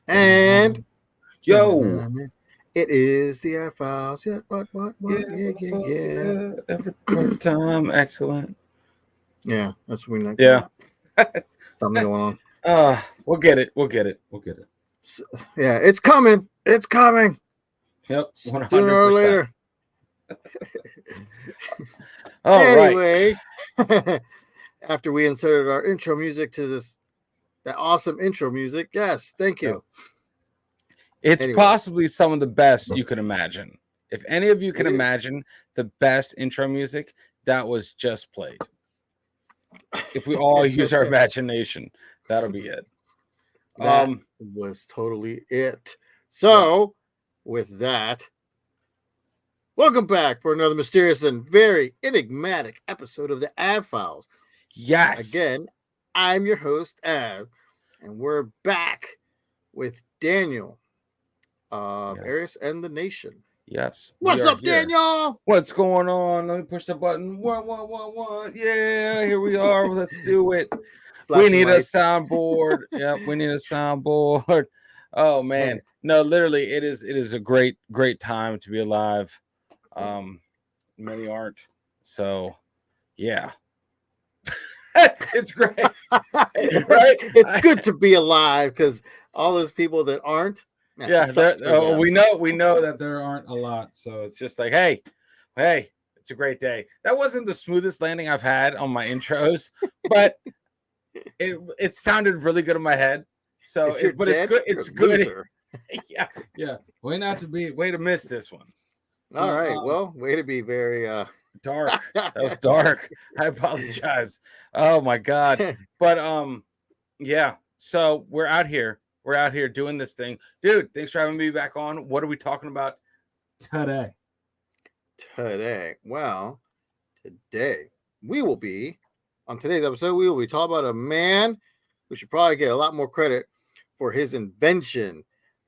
And Yo, it is the Air Files. Yeah, what? yeah, Yeah, what the yeah, fuck? yeah. Yeah, every time, excellent. Yeah, that's when like Yeah. something going on. We'll get it. We'll get it. We'll get it. So, yeah, it's coming. It's coming Yep, sooner or 100%. later. All right. Anyway, after we inserted our intro music to that awesome intro music, yes, thank Yep. you. It's Anyway, possibly some of the best you can imagine. If any of you can it is. imagine the best intro music, that was just played. If we all use our imagination, that'll be it. That Um, was totally it. yep. So, with that, welcome back for another mysterious and very enigmatic episode of the Av Files. Yes. Again, I'm your host, Av, and we're back with Daniel of Yes. Arius and the Nation. Yes. We What's are up, here. Daniel? What's going on? Let me push the button. What? Yeah, here we are. Let's do it. We Flashing need a lights. soundboard. Yep, we need a soundboard. Oh man. No, literally, it is a great time to be alive. Um, many aren't. So yeah. It's great. Right? It's good to be alive because all those people that aren't, man, it Yeah, sucks for them. we know that there aren't a lot. So it's just like, hey, it's a great day. That wasn't the smoothest landing I've had on my intros, but it sounded really good in my head. So If you're but it's dead, good. you're It's a good. loser. Yeah. Way to miss this one. All But right. Well, way to be very dark. That was dark. I apologize. Oh my god. But yeah. So we're out here. We're out here doing this thing. Dude, thanks for having me back on. What are we talking about today? today. Well, today we will be on today's episode. We will be talking about a man who should probably get a lot more credit for his invention,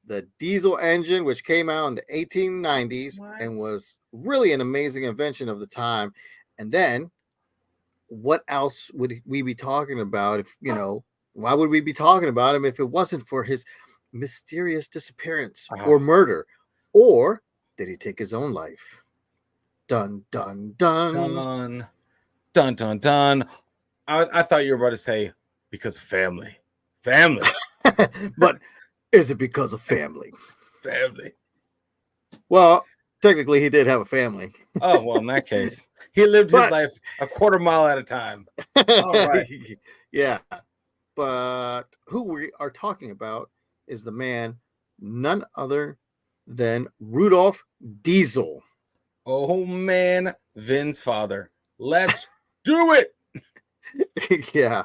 the diesel engine, which came out in the 1890s and What? was really an amazing invention of the time. And then, what else would we be talking about if why would we be talking about him if it wasn't for his mysterious disappearance or murder, or did he take his own life? Dun dun dun. Dun dun dun dun. I thought you were about to say because of family. Family. But is it because of family? Family. Well, technically, he did have a family. Oh, well, in that case, he lived his But life a quarter mile at a time. All right. yeah, but who we are talking about is the man, none other than Rudolph Diesel. Oh, man. Vin's father. Let's do it. Yeah,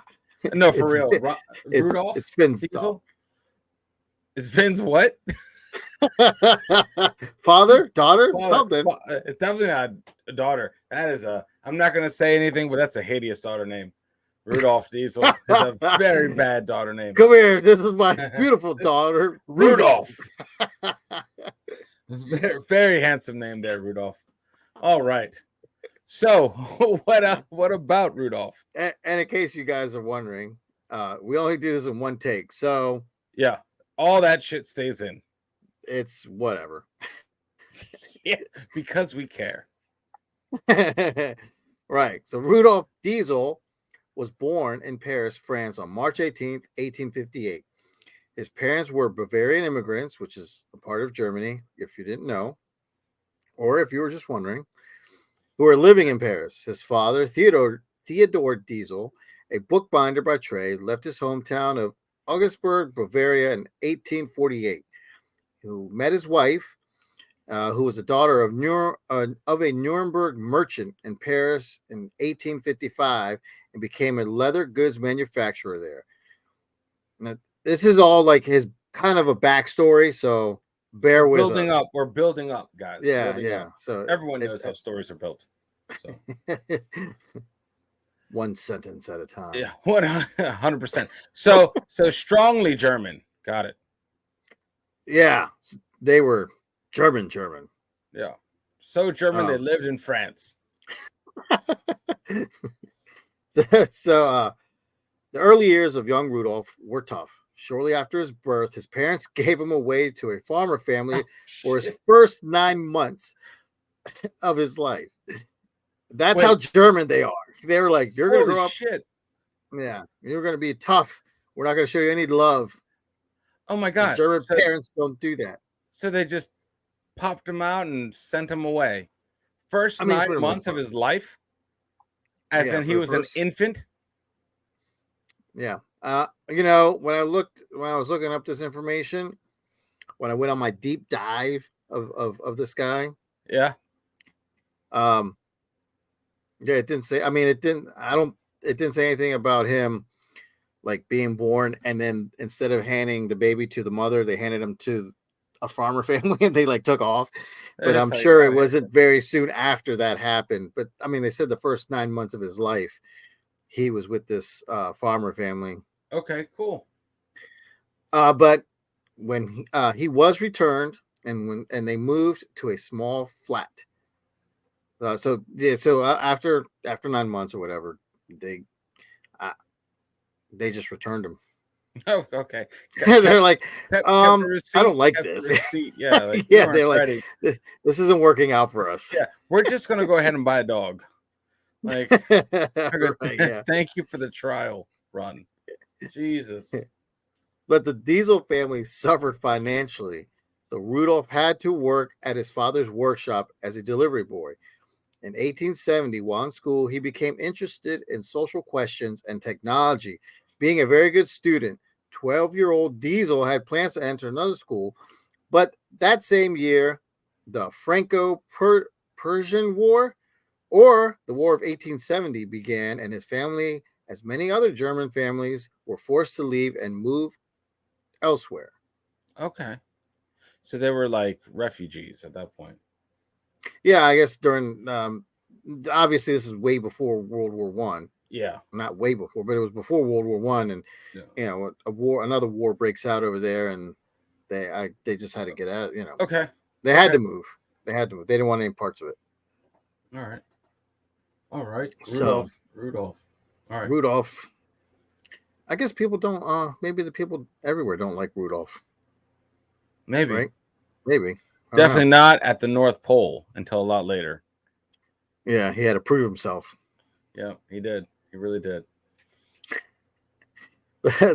No, for it's real. it's Rudolph Finn's dog. Diesel? It's Vin's what? Father, daughter, Father. something. It's definitely not a daughter. That is I'm not going to say anything, but that's a hideous daughter name. Rudolph Diesel is a very bad daughter name. Come here. This is my beautiful daughter, Rudolph. Very, very handsome name there, Rudolph. All right. So, what about Rudolph? And in case you guys are wondering, we only do this in one take, so Yeah, all that shit stays in. it's whatever. Yeah, because we care. Right. So Rudolph Diesel was born in Paris, France on March 18th, 1858. His parents were Bavarian immigrants, which is a part of Germany, if you didn't know, or if you were just wondering, who were living in Paris. His father, Theodore Diesel, a bookbinder by trade, left his hometown of Augsburg, Bavaria in 1848. Who met his wife, who was a daughter of a Nuremberg merchant in Paris in 1855, and became a leather goods manufacturer there. Now, this is all like his kind of a backstory, so bear with Building us. up. We're building up, guys. Yeah, Building yeah. up. So Everyone knows how stories are built. So one sentence at a time. yeah, 100%. So strongly German. Got it. Yeah, they were German. Yeah. So German they lived in France. So the early years of young Rudolph were tough, shortly after his birth, his parents gave him away to a farmer family Oh, for his shit. first 9 months of his life. That's how Wait, German they are. They were like, "You're gonna holy grow up, shit. yeah. You're gonna be tough. We're not gonna show you any love." Oh my And god. German So parents don't do that. they just popped him out and sent him away. First I mean, 9 for the most months of part, his life, as yeah. in For he the was an first, infant? yeah. When I was looking up this information, when I went on my deep dive of this guy, Yeah. um, yeah, it didn't say. I mean, it didn't. I don't. It didn't say anything about him like being born, and then instead of handing the baby to the mother, they handed him to a farmer family, and they like took off. They're But just I'm like, sure "Oh, it here." wasn't very soon after that happened. But I mean, they said the first 9 months of his life, he was with this farmer family. Okay, cool. But when he was returned, and they moved to a small flat. So yeah, so after 9 months or whatever, they uh, they just returned him. Oh, okay. They're like, Kept the I don't receipt, like kept the this. receipt. Yeah, like, "We Yeah, weren't they're like, ready." this isn't working out for us. Yeah, "We're just gonna go ahead and buy a dog." Like, "Okay, Right, yeah. thank you for the trial run." Jesus. But the Diesel family suffered financially. So Rudolph had to work at his father's workshop as a delivery boy. In 1870, while in school, he became interested in social questions and technology. Being a very good student, 12-year-old Diesel had plans to enter another school, but that same year, the Franco Persian War, or the War of 1870, began, and his family, as many other German families, were forced to leave and move elsewhere. Okay. So they were like refugees at that point. Yeah, I guess during, obviously, this is way before World War One. Yeah. Not way before, but it was before World War One, and Yeah. another war breaks out over there, and they just had to get out. Okay. They had Okay. to move. They had to move. They didn't want any parts of it. All right. All right. So Rudolph. Rudolph. All right. Rudolph, I guess people don't. Maybe the people everywhere don't like Rudolph, Maybe. right? Maybe, I don't know. Definitely not at the North Pole until a lot later. Yeah, he had to prove himself. Yeah, he did. He really did.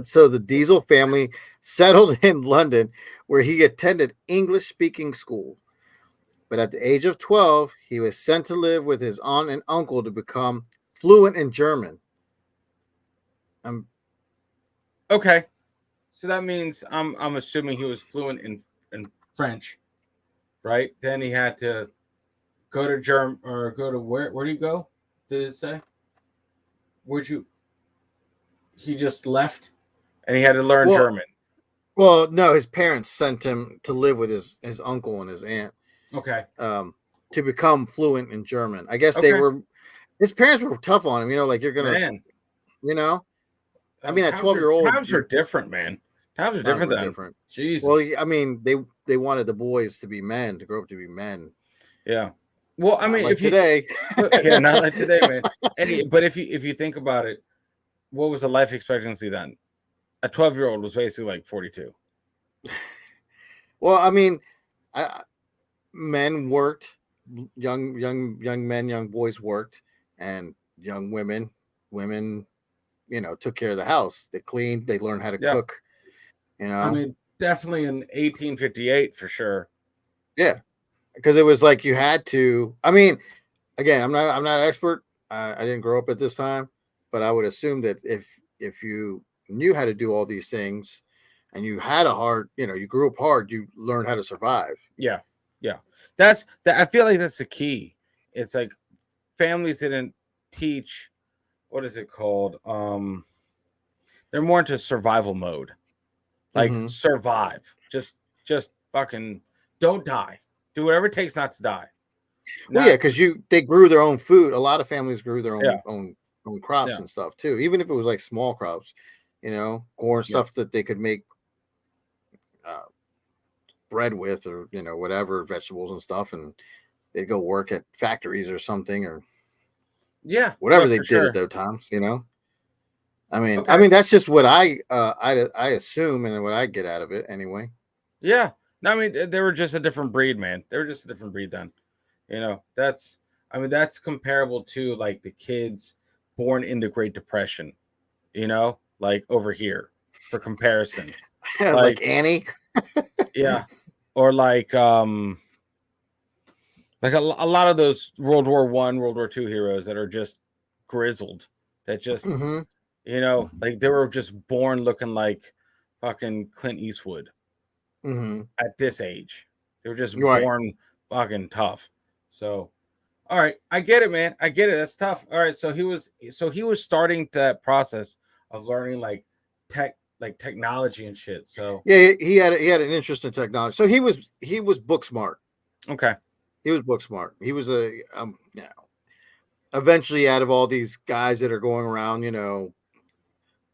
So the Diesel family settled in London, where he attended English-speaking school. But at the age of 12, he was sent to live with his aunt and uncle to become fluent in German. Um, Okay. So that means I'm assuming he was fluent in French, right? Then he had to go to Germ or go to where do you go? Did it say? Where'd you he just left and he had to learn well, German. well, no, his parents sent him to live with his uncle and his aunt, Okay. to become fluent in German. I guess Okay. his parents were tough on him. Like you're gonna, Man. you know. I mean, at Times 12 are year old, times are different, man. Times are times different were then. different. Well, Jesus. I mean, they wanted the boys to be men, to grow up to be men. Yeah. Well, I Not mean, like if you today. yeah, not like today, man. But if you think about it, what was the life expectancy then? A 12-year-old was basically like 42. Well, I mean, I, men worked, young men, young boys worked, and young women, took care of the house. They cleaned, they learned how to Yeah. cook. You I know, mean, definitely in 1858 for sure. yeah, because it was like you had to. I mean, again, I'm not an expert. I didn't grow up at this time, but I would assume that if you knew how to do all these things, and you had a hard, you grew up hard, you learned how to survive. Yeah. Yeah. That's that I feel like that's the key. It's like families didn't teach what is it called? They're more into survival mode. Like Hmm. survive. Just fucking don't die. Do whatever it takes not to die. Well, yeah, Not because they grew their own food. A lot of families grew their yeah. own crops Yeah. and stuff too, even if it was like small crops, corn Yeah. stuff that they could make uh, bread with, or whatever, vegetables and stuff, and they'd go work at factories or something, or Yeah. Yeah, whatever they for did at sure. those times. Okay. That's just what I assume and what I get out of it anyway. Yeah. No, I mean they were just a different breed, man. They were just a different breed then. That's that's comparable to like the kids born in the Great Depression, like over here for comparison. Like Like, Annie. yeah. Or like a lot of those World War One, World War Two heroes that are just grizzled, that just, Mm-hmm. like they were just born looking like fucking Clint Eastwood Mm-hmm. at this age. They were just Right. born fucking tough. So, all right, I get it, man. I get it. That's tough. All right, so he was starting that process of learning like technology and shit. So, Yeah, he had an interest in technology. So he was book smart. okay. He was book smart. He was eventually out of all these guys that are going around,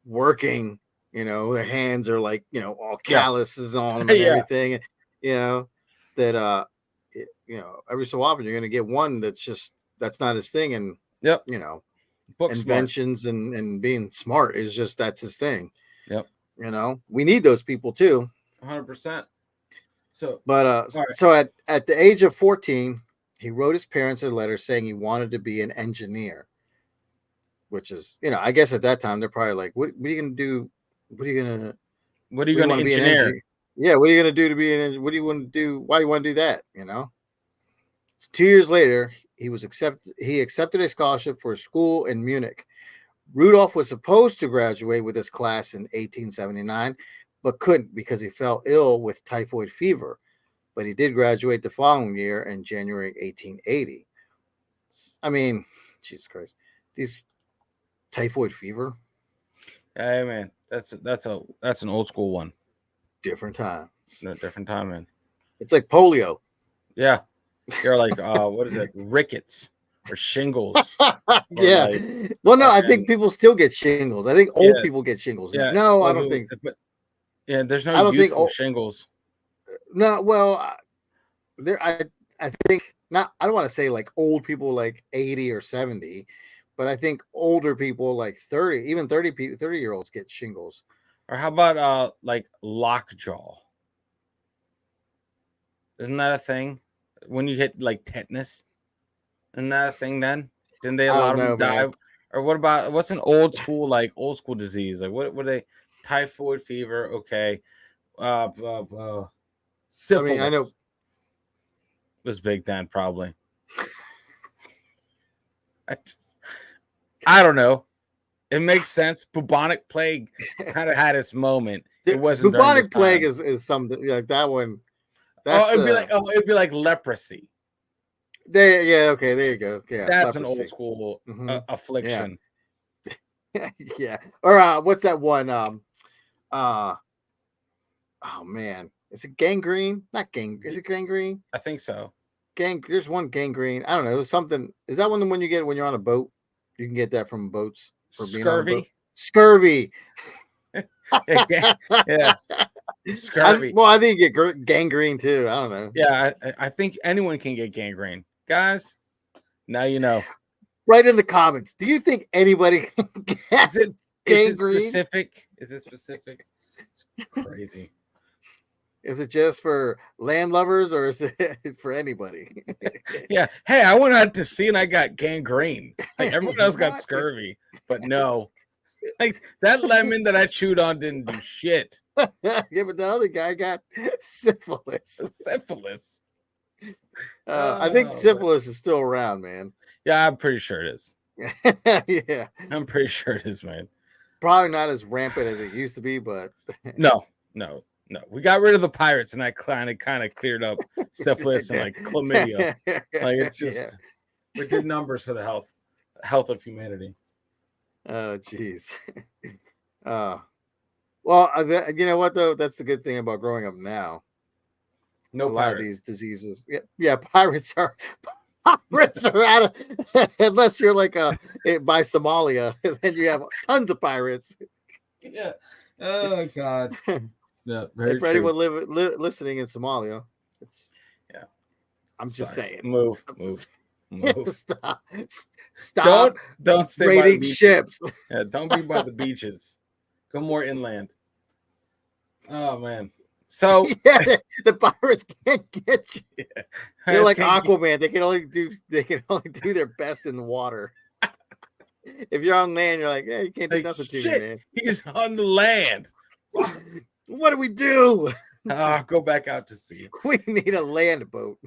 working, their hands are like, all Yeah. calluses on them and Yeah. everything, you know, that every so often you're going to get one that's not his thing, and Yep. you know, Book smart. inventions and being smart is just that's his thing. Yep. We need those people too. 100%. So, But all right. so at the age of 14, he wrote his parents a letter saying he wanted to be an engineer, which is, I guess at that time they're probably like, what are you gonna do? What are you gonna What are you what do you going to want to be an engineer? engineer? Yeah, what are you gonna do to be what do you want to do? Why do you want to do that? So 2 years later, he accepted a scholarship for a school in Munich. Rudolph was supposed to graduate with his class in 1879, but couldn't because he fell ill with typhoid fever. But he did graduate the following year in January 1880. I mean, Jesus Christ, these typhoid fever, Hey, man, that's an old school one. different times. No, different time, man. It's like polio. Yeah, you're like, what is it, rickets or shingles or Yeah. like Well, no, I think fucking, people still get shingles. I think old yeah, people get shingles now. yeah, No, I old don't people, think. but yeah, there's no I don't think. youthful Oh, shingles. no. Well, there. I think not. I don't want to say like old people like 80 or 70, but I think older people like 30, even 30 people, 30-year olds get shingles. Or how about like lockjaw? Isn't that a thing? When you hit like tetanus, isn't that a thing then? Didn't they a I lot don't of them know, die? man. Or what's an old school disease? Like what they typhoid fever, okay. Uh, uh, uh I mean, I know. syphilis was big then, probably. I just I don't know. It makes sense. Bubonic plague kind of had its moment. It wasn't during this Bubonic plague time. is something like that one. Oh, That's it'd be like leprosy. there. Yeah, okay, there you go. Yeah, That's an old leprosy. school Hmm. Yeah, affliction. yeah. Or what's that one? Uh, oh man, is it gangrene? Not gang. Is it gangrene? I think so. There's one gangrene. I don't know. It was something. Is that one the one you get when you're on a boat? You can get that from boats for being on a boat. Scurvy. Scurvy. Yeah, yeah, scurvy. I think you get gangrene too. I don't know. Yeah, I think anyone can get gangrene. Guys, now you know. Write in the comments. Do you think anybody can get Is it is it gangrene? specific? Is it specific? It's crazy. Is it just for land lovers or is it for anybody? Yeah. Hey, I went out to sea and I got gangrene. Like everyone else got What? scurvy, but no. Like that lemon that I chewed on didn't do shit. Yeah, but the other guy got syphilis. Syphilis. I think Oh, man. syphilis is still around, man. Yeah, I'm pretty sure it is. Yeah, I'm pretty sure it is, man. probably not as rampant as it used to be, but No, no, no. We got rid of the pirates and that kind of cleared up syphilis and like chlamydia. Like it's yeah. just we did numbers for the health of humanity. Oh, jeez. Uh, well, you know what though? That's the good thing about growing up now. No A lot of these pirates. diseases, yeah, pirates are out of unless you're like by Somalia, then you have tons of pirates. Yeah. Oh God. Yeah, Hey, very for true. anyone listening in Somalia, it's Yeah. I'm just Size. saying. Move. I'm Move. Move. Stop. Stop Don't stay by the raiding beaches. ships. Yeah, don't be by the beaches. Go more inland. Oh man. So Yeah, the pirates can't get you. I They're just like can't get, Aquaman. They can only do their best in the water. If you're on land, you're like, yeah, you can't do like nothing to me, shit. man. He's on the land. Fuck. What do we do? Go back out to sea. We need a land boat.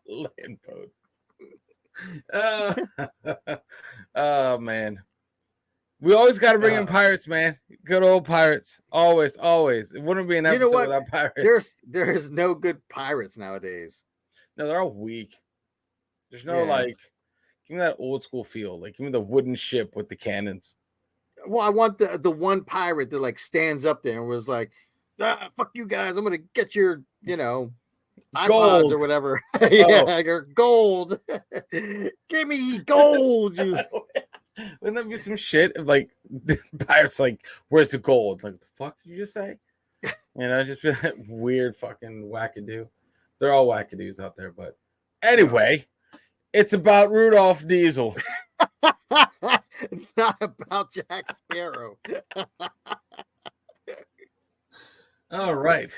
Land boat. Uh, oh man. We always got to bring in pirates, man. Good old pirates. Always, always. It wouldn't be an You know episode what? without pirates. There is no good pirates nowadays. No, they're all weak. There's no Yeah. like, give me that old school feel. Like, give me the wooden ship with the cannons. Well, I want the one pirate that like stands up there and was like, fuck you guys, I'm gonna get your, iPods Gold. or whatever. Oh, Yeah, your gold. Give me gold, you. wouldn't that be some shit if like the pirates like, where's the gold? Like, the fuck did you just say? Just feel that weird fucking wackadoo. They're all wackadoos out there, but anyway, it's about Rudolph Diesel. Not about Jack Sparrow. All right.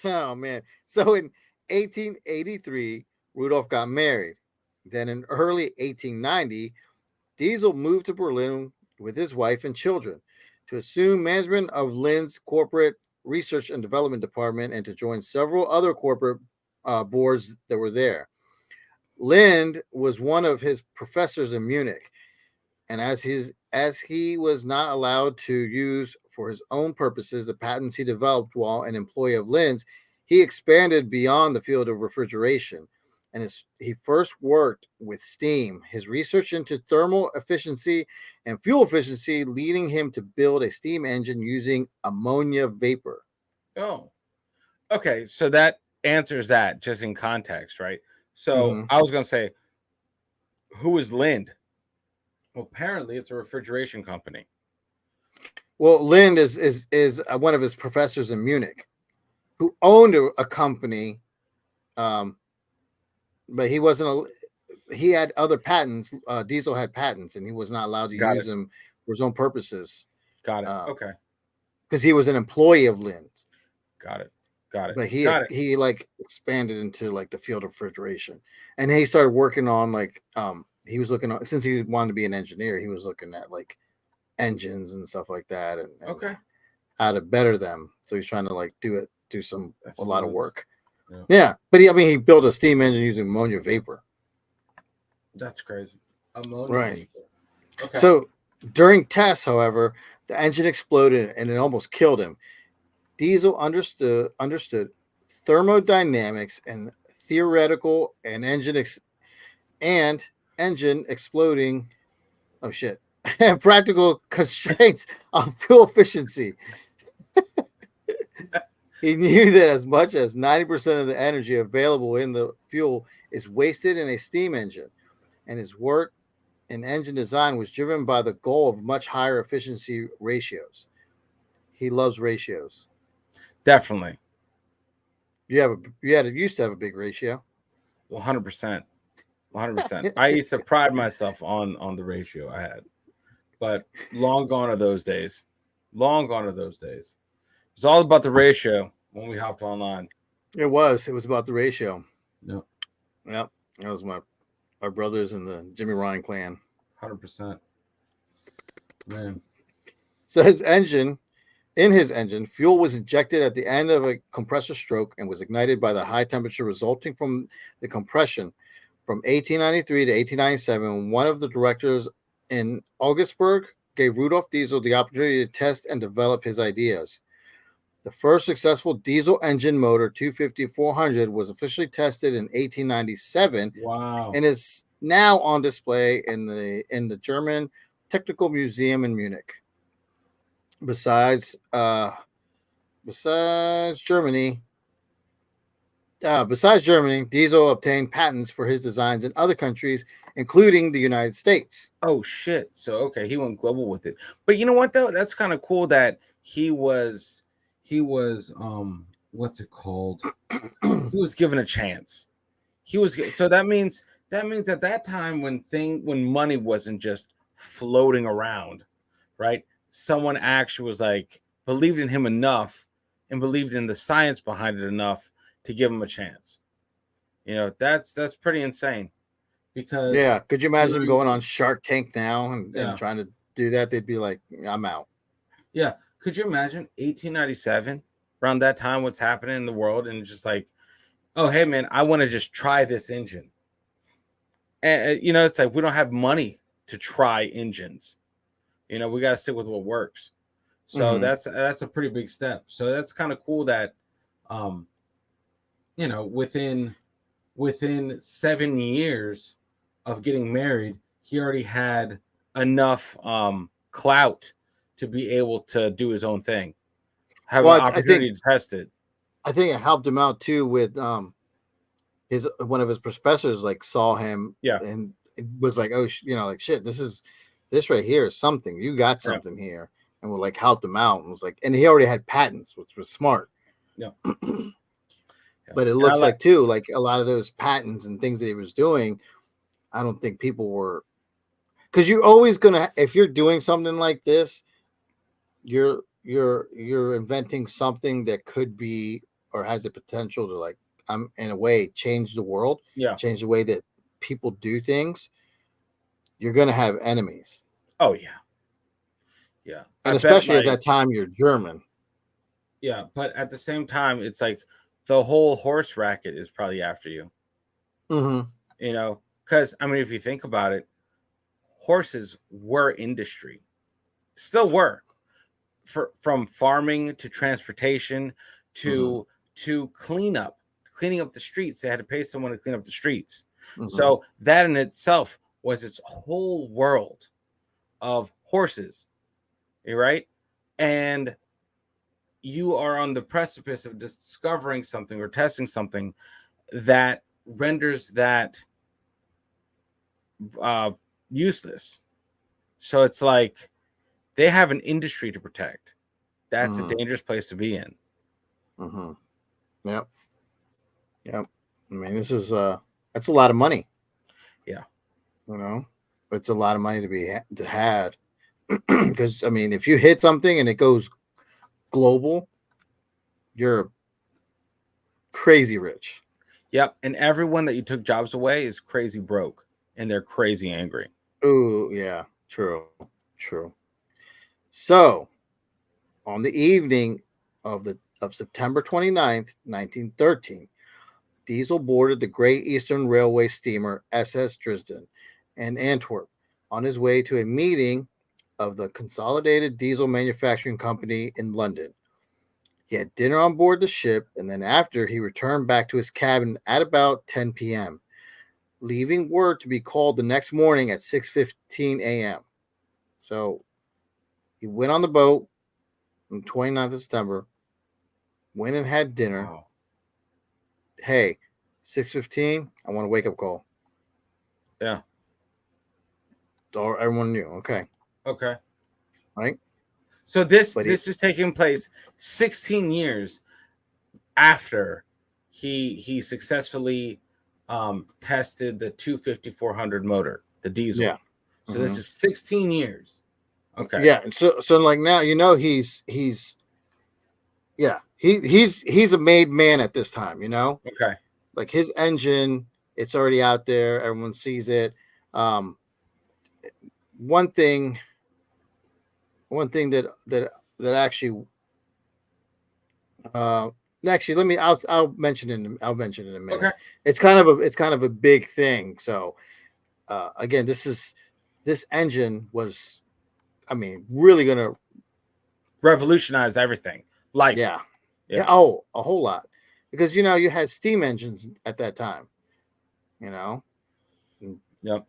Oh man. So in 1883, Rudolph got married. Then in early 1890, Diesel moved to Berlin with his wife and children to assume management of Lind's corporate research and development department and to join several other corporate boards that were there. Lind was one of his professors in Munich, and as he was not allowed to use for his own purposes the patents he developed while an employee of Lind's, he expanded beyond the field of refrigeration. And he first worked with steam. His research into thermal efficiency and fuel efficiency leading him to build a steam engine using ammonia vapor. Oh, okay. So that answers that just in context, right? So Mm-hmm. I was gonna say, who is Lind? Well, apparently it's a refrigeration company. Well, Lind is one of his professors in Munich, who owned a company, but he wasn't a. He had other patents. Diesel had patents, and he was not allowed to use them for his own purposes. Got it. Okay. Because he was an employee of Lind's. Got it. But he like expanded into like the field of refrigeration, and he started working on like he was looking on, since he wanted to be an engineer, he was looking at like engines and stuff like that, and how to better them. So he's trying to like do a lot of work. Yeah, but he built a steam engine using ammonia vapor. That's crazy. Ammonia vapor. Okay. So during tests, however, the engine exploded and it almost killed him. Diesel understood thermodynamics and theoretical and engine exploding. Oh shit! And practical constraints on fuel efficiency. He knew that as much as 90% of the energy available in the fuel is wasted in a steam engine, and his work in engine design was driven by the goal of much higher efficiency ratios. He loves ratios. Definitely. You used to have a big ratio. 100%. 100%. I used to pride myself on the ratio I had, but long gone are those days. Long gone are those days. It's all about the ratio when we hopped online. It was about the ratio. Yep. That was our brothers in the Jimmy Ryan clan. 100%. Man. So in his engine, fuel was injected at the end of a compressor stroke and was ignited by the high temperature resulting from the compression. From 1893 to 1897, one of the directors in Augsburg gave Rudolph Diesel the opportunity to test and develop his ideas. The first successful diesel engine motor 250-400 was officially tested in 1897. Wow. And is now on display in the German Technical Museum in Munich. Besides Germany, Diesel obtained patents for his designs in other countries, including the United States. Oh shit! So okay, he went global with it. But you know what though? That's kind of cool that he was what's it called? He was given a chance. So that means That means at that time when money wasn't just floating around, right? Someone actually was like believed in him enough and believed in the science behind it enough to give him a chance. That's pretty insane because Yeah. Could you you know imagine him going you on Shark Tank now and yeah trying to do that? They'd be like, I'm out. yeah. Could you imagine 1897 around that time what's happening in the world and just like, oh hey man, I want to just try this engine. And it's like we don't have money to try engines. We got to stick with what works. So Hmm. that's a pretty big step. So that's kind of cool that um within 7 years of getting married, he already had enough clout to be able to do his own thing, have an Well, I think opportunity to test it. it helped him out too with his one of his professors like saw him Yeah, and it was like, oh, like shit, this right here is something. You got yeah, something here, and we like helped him out and was like, and he already had patents, which was smart. yeah, yeah. But it And I looks like like too, like a lot of those patents and things that he was doing, I don't think people were because you're always gonna if you're doing something like this, you're inventing something that could be or has the potential to like in a way change the world, yeah. change the way that people do things. You're gonna have enemies, Oh yeah, yeah. I and bet especially at like that time, you're German. yeah, but at the same time, it's like the whole horse racket is probably after you. Hmm. Because I mean, if you think about it, horses were industry, still were from farming to transportation Hmm. to cleaning up the streets. They had to pay someone to clean up the streets. Hmm. So that in itself was its whole world of horses, right? And you are on the precipice of discovering something or testing something that renders that uh, useless. So it's like they have an industry to protect. That's a Hmm. dangerous place to be in. Hmm. Yep. Yep. I mean, this is that's a lot of money, Yeah. you know. It's a lot of money to be to had because I mean, if you hit something and it goes global, you're crazy rich. Yep. And everyone that you took jobs away is crazy broke and they're crazy angry. Oh yeah, true, true. So on the evening of September 29th, 1913, Diesel boarded the Great Eastern Railway steamer SS Dresden in Antwerp on his way to a meeting of the Consolidated Diesel Manufacturing Company in London. He had dinner on board the ship, and then after he returned back to his cabin at about 10 p.m., leaving word to be called the next morning at 6:15 a.m. So he went on the boat on the 29th of September, went and had dinner. Wow. Hey, 6:15, I want a wake up call. Yeah. So everyone knew, okay, Okay. right? So this But he, this is taking place 16 years after he successfully tested the 250-400 motor, the diesel. yeah. So this Hmm. is 16 years. Okay. Yeah. So like now, he's yeah, he's a made man at this time, Okay. like his engine, it's already out there, everyone sees it. Um, one thing, that actually, uh, actually, I'll mention it in a minute. Okay. It's kind of a big thing. So, again, this engine was, I mean, really gonna, Revolutionize everything. Life. yeah, yeah, Yeah. oh, a whole lot, because you had steam engines at that time, you know, Yep.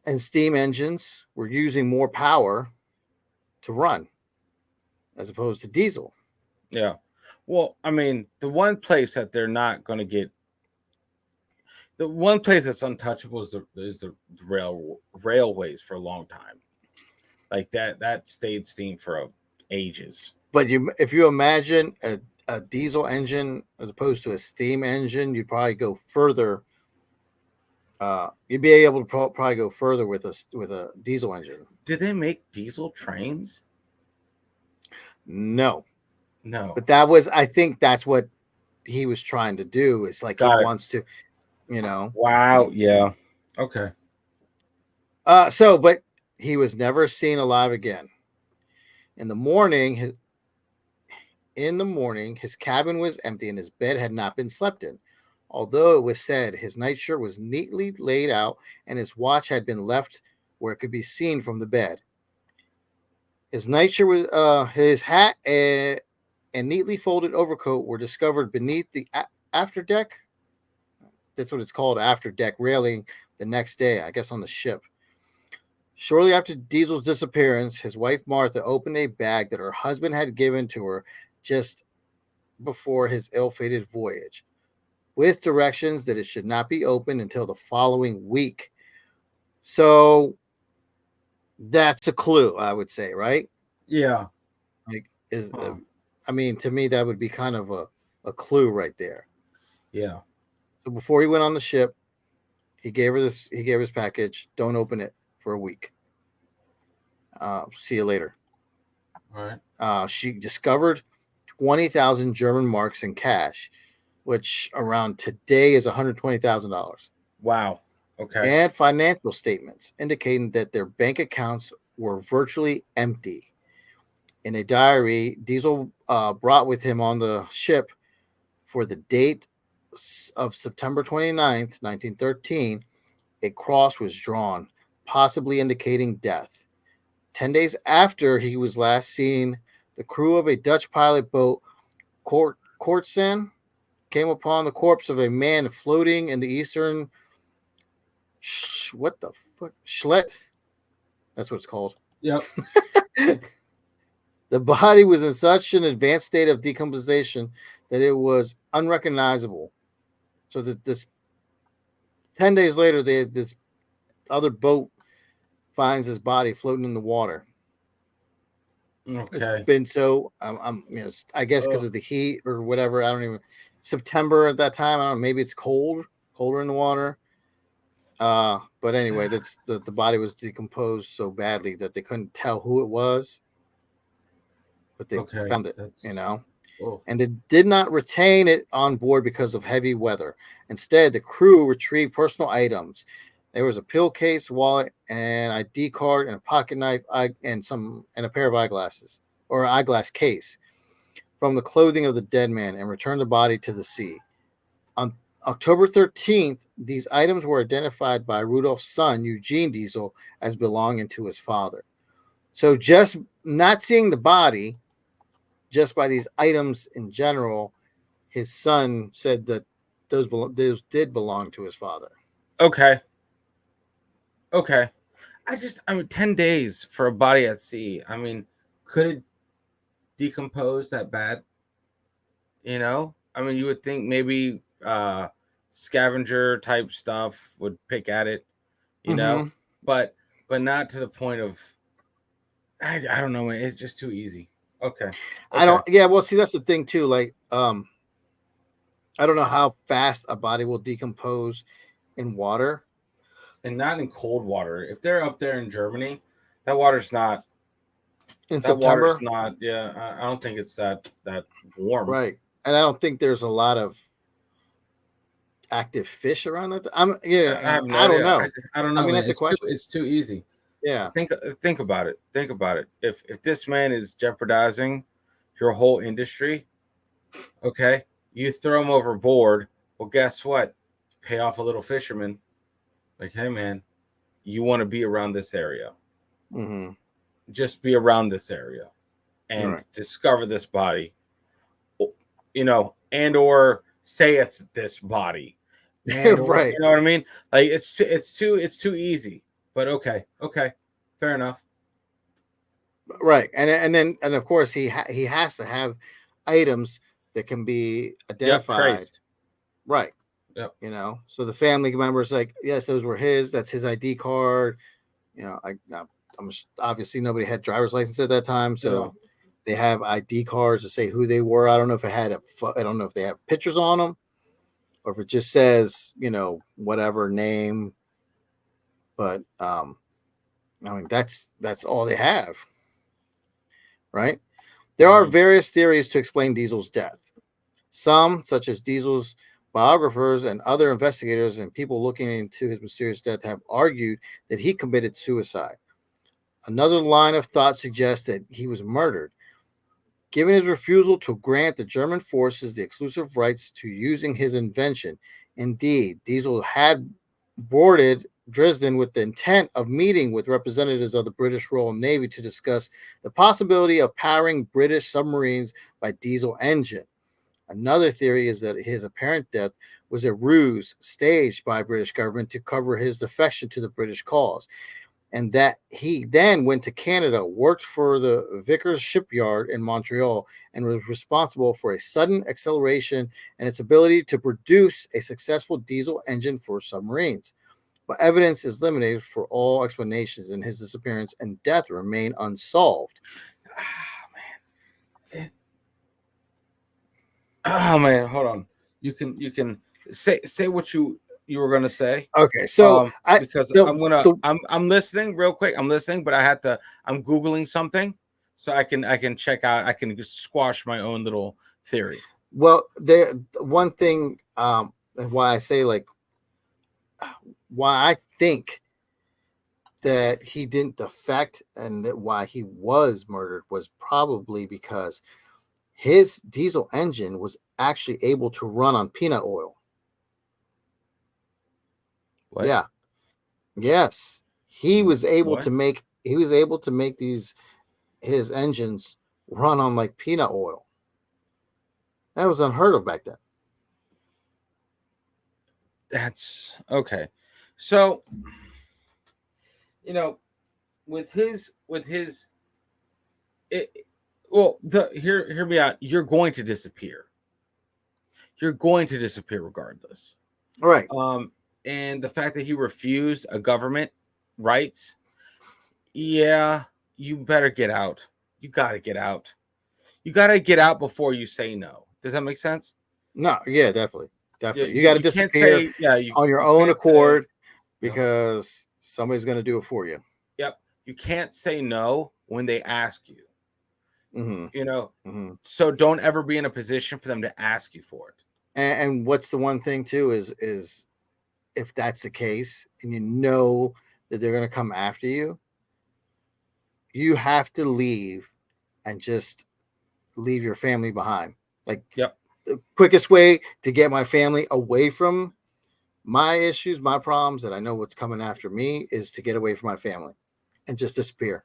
and steam engines were using more power to run as opposed to diesel. Yeah. Well, I mean, the one place that's untouchable is the railways for a long time. Like that stayed steam for ages. But if you imagine a diesel engine as opposed to a steam engine, you'd probably go further You'd be able to probably go further with a diesel engine. Did they make diesel trains? No, No. but that was, I think that's what he was trying to do. It's like he Got it. wants to, you know. Wow. Yeah. Okay. But he was never seen alive again. In the morning, his cabin was empty and his bed had not been slept in. Although it was said his nightshirt was neatly laid out and his watch had been left where it could be seen from the bed. His nightshirt was his hat and neatly folded overcoat were discovered beneath the after deck. That's what it's called, after deck railing the next day, I guess, on the ship. Shortly after Diesel's disappearance, his wife Martha opened a bag that her husband had given to her just before his ill-fated voyage, with directions that it should not be opened until the following week. So that's a clue, I would say, right? Yeah. Like, Huh. I mean, to me, that would be kind of a clue right there. Yeah. So before he went on the ship, he gave her this. He gave her his package. Don't open it for a week. See you later. All right. She discovered 20,000 German marks in cash, which around today is $120,000, Wow. Okay. and financial statements indicating that their bank accounts were virtually empty. In a diary, Diesel brought with him on the ship for the date of September 29th, 1913, a cross was drawn, possibly indicating death. 10 days after he was last seen, the crew of a Dutch pilot boat, Kortsen, came upon the corpse of a man floating in the eastern. What the fuck? Schlet? That's what it's called. Yep. The body was in such an advanced state of decomposition that it was unrecognizable. So that this 10 days later, this other boat finds his body floating in the water. It's Okay. been so I guess because Ugh. of the heat or whatever. I don't even September at that time. I don't know. Maybe it's colder in the water. But anyway, that's the body was decomposed so badly that they couldn't tell who it was, but they Okay. found it, That's. Oh. and they did not retain it on board because of heavy weather. Instead, the crew retrieved personal items. There was a pill case, wallet, an ID card, and a pocket knife, and a pair of eyeglasses or an eyeglass case from the clothing of the dead man, and returned the body to the sea. On October 13th, these items were identified by Rudolph's son, Eugene Diesel, as belonging to his father. So just not seeing the body, just by these items in general, his son said that those did belong to his father. Okay. Okay. I mean, 10 days for a body at sea. I mean, could it decompose that bad? I mean, you would think maybe scavenger type stuff would pick at it, you know, Mm-hmm. but not to the point of I don't know, man. It's just too easy. Okay. I Okay. don't. Yeah. Well, see, that's the thing too. Like, I don't know how fast a body will decompose in water And not in cold water. If they're up there in Germany, that water's not in that water's September, not yeah, I don't think it's that warm. right? And I don't think there's a lot of active fish around that. I have no I don't idea. know. I don't I know, mean, man. that's a question. It's too easy. Yeah. Think about it. Think about it. If this man is jeopardizing your whole industry, okay, you throw him overboard. Well, guess what? Pay off a little fisherman. Like, hey, man, you want to be around this area. Mm-hmm. Just be around this area and Right. discover this body, and or say it's this body, and or Right. you know what I mean. Like it's too easy. But okay, fair enough. Right. And of course he has to have items that can be Yep, identified. traced. Right. Yep. So the family members like, yes, those were his. That's his ID card. I'm obviously nobody had driver's license at that time, Yeah. so they have ID cards to say who they were. I don't know if it had I don't know if they have pictures on them or if it just says, whatever name. But I mean, that's all they have, right? There are Mhm. various theories to explain Diesel's death. Some, such as Diesel's biographers and other investigators and people looking into his mysterious death, have argued that he committed suicide. Another line of thought suggests that he was murdered. Given his refusal to grant the German forces the exclusive rights to using his invention, indeed, Diesel had boarded Dresden with the intent of meeting with representatives of the British Royal Navy to discuss the possibility of powering British submarines by diesel engine. Another theory is that his apparent death was a ruse staged by British government to cover his defection to the British cause, and that he then went to Canada, worked for the Vickers shipyard in Montreal, and was responsible for a sudden acceleration and its ability to produce a successful diesel engine for submarines. But evidence is limited for all explanations, and his disappearance and death remain unsolved. Ah, man. Oh man, hold on. You can say what you were gonna say. Okay, so I Because the the I'm listening real quick. I'm listening, but I'm Googling something so I can check out, I can just squash my own little theory. well, there one thing, and why I say, like, why I think that he didn't defect and that why he was murdered was probably because his diesel engine was actually able to run on peanut oil. What? Yeah. Yes. What? He was able to make these his engines run on like peanut oil. That was unheard of back then. That's okay. So, you know, with his it, well, the hear me out. You're going to disappear. You're going to disappear regardless. All right. Um, and the fact that he refused a government rights, yeah, you better get out. You got to get out. You got to get out before you say no. Does that make sense? No, yeah, definitely. Yeah, Definitely. You got to you can't disappear say, yeah, you on your you own can't say, accord yep, because somebody's going to do it for you. yep. You can't say no when they ask you. Hmm. You know, Hmm. so don't ever be in a position for them to ask you for it. And what's the one thing too is if that's the case and you know that they're going to come after you, you have to leave and just leave your family behind. Like, Yep, the quickest way to get my family away from my issues, my problems, that I know what's coming after me, is to get away from my family and just disappear.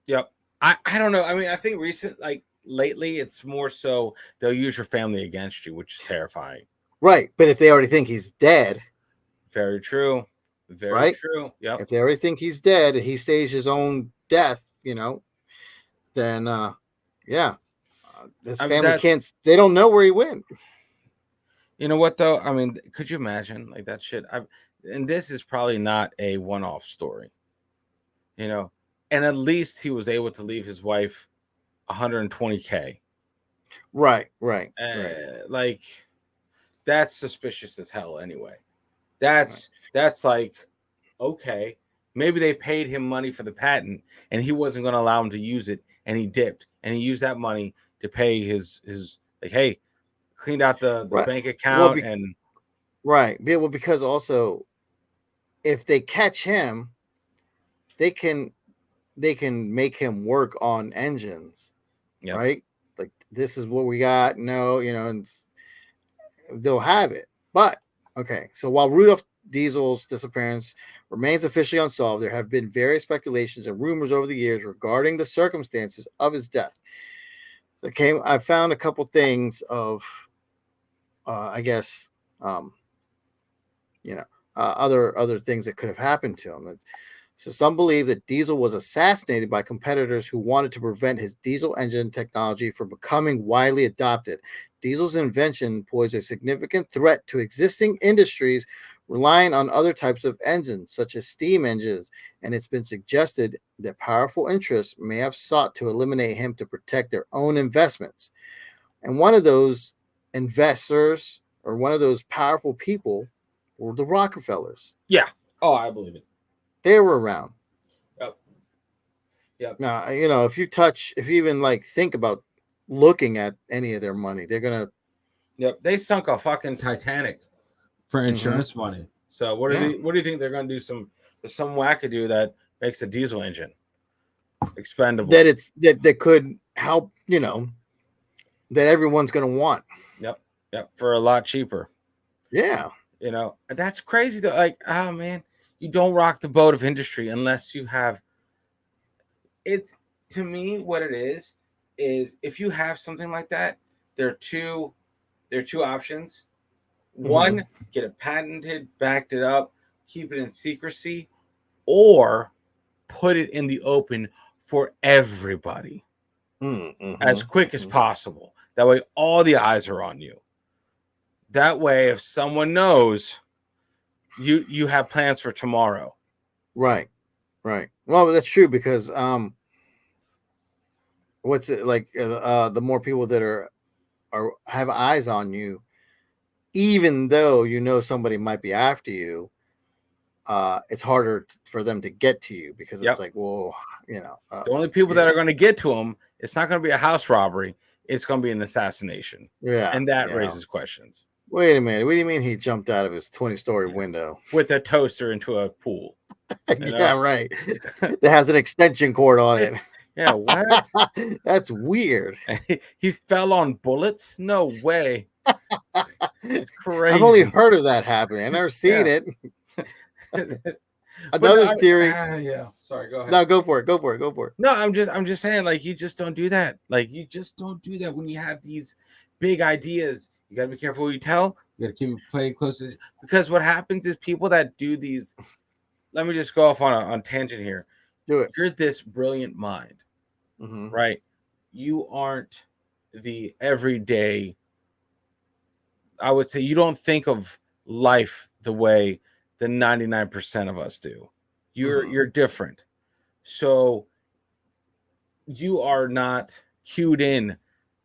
yep. I don't know. I mean, I think lately, it's more so they'll use your family against you, which is terrifying. Right. But if they already think he's dead, Very true. Very right? true. Yep. If they already think he's dead and he staged his own death, then yeah, his I mean, family can't. They don't know where he went. you know what though? I mean, could you imagine like that shit? And this is probably not a one-off story, you know. And at least he was able to leave his wife 120K. Right. Right. Right. Like that's suspicious as hell. Anyway, Right. that's like okay, maybe they paid him money for the patent, and he wasn't going to allow him to use it, and he dipped, and he used that money to pay his like, hey, cleaned out the Right. bank Well, account, and right. Yeah, well, because also, if they catch him, they can make him work on engines, yep, right? Like, this is what we got. No, and they'll have it. But okay, so while Rudolph Diesel's disappearance remains officially unsolved, there have been various speculations and rumors over the years regarding the circumstances of his death. So I found a couple things of, I guess, um, you know, other things that could have happened to him. So some believe that Diesel was assassinated by competitors who wanted to prevent his diesel engine technology from becoming widely adopted. Diesel's invention posed a significant threat to existing industries relying on other types of engines, such as steam engines, and it's been suggested that powerful interests may have sought to eliminate him to protect their own investments. And one of those investors or one of those powerful people were the Rockefellers. Yeah. Oh, I believe it. They were around. Yep. Yep. Now, if you even like think about looking at any of their money, they're gonna. Yep. They sunk a fucking Titanic for Mm-hmm. insurance money. So what Yeah. do you think they're going to do? Some wackadoo that makes a diesel engine expendable. That could help. That everyone's gonna want. Yep. Yep. For a lot cheaper. Yeah. That's crazy. Though. Like, oh man, you don't rock the boat of industry unless you have. It's to me what it is if you have something like that, there are two options. Mm-hmm. One, get it patented, backed it up, keep it in secrecy, or put it in the open for everybody as quick as Mm-hmm. possible. That way, all the eyes are on you. That way, if someone knows, you have plans for tomorrow. Right. Well, that's true because what's it like? The more people that are have eyes on you, even though somebody might be after you, it's harder for them to get to you because it's Yep. like, well, The only people that yeah, are going to get to him, it's not going to be a house robbery. It's going to be an assassination. yeah, And that raises questions. Wait a minute. What do you mean he jumped out of his 20-story window? With a toaster into a pool. Yeah, right. That has an extension cord on it. Yeah, what? That's weird. He fell on bullets? No way. It's I've only crazy. heard of that happening. I've never seen it. But Another theory. yeah. Sorry, go ahead. No, go for it. No, I'm just saying, like, you just don't do that. Like, you just don't do that when you have these big ideas. You gotta be careful who you tell. You gotta keep it playing close to, because what happens is people that do these. Let me just go off on tangent here. Do it. You're this brilliant mind, right? You aren't the everyday. I would say you don't think of life the way the 99% of us do. You're different. So you are not cued in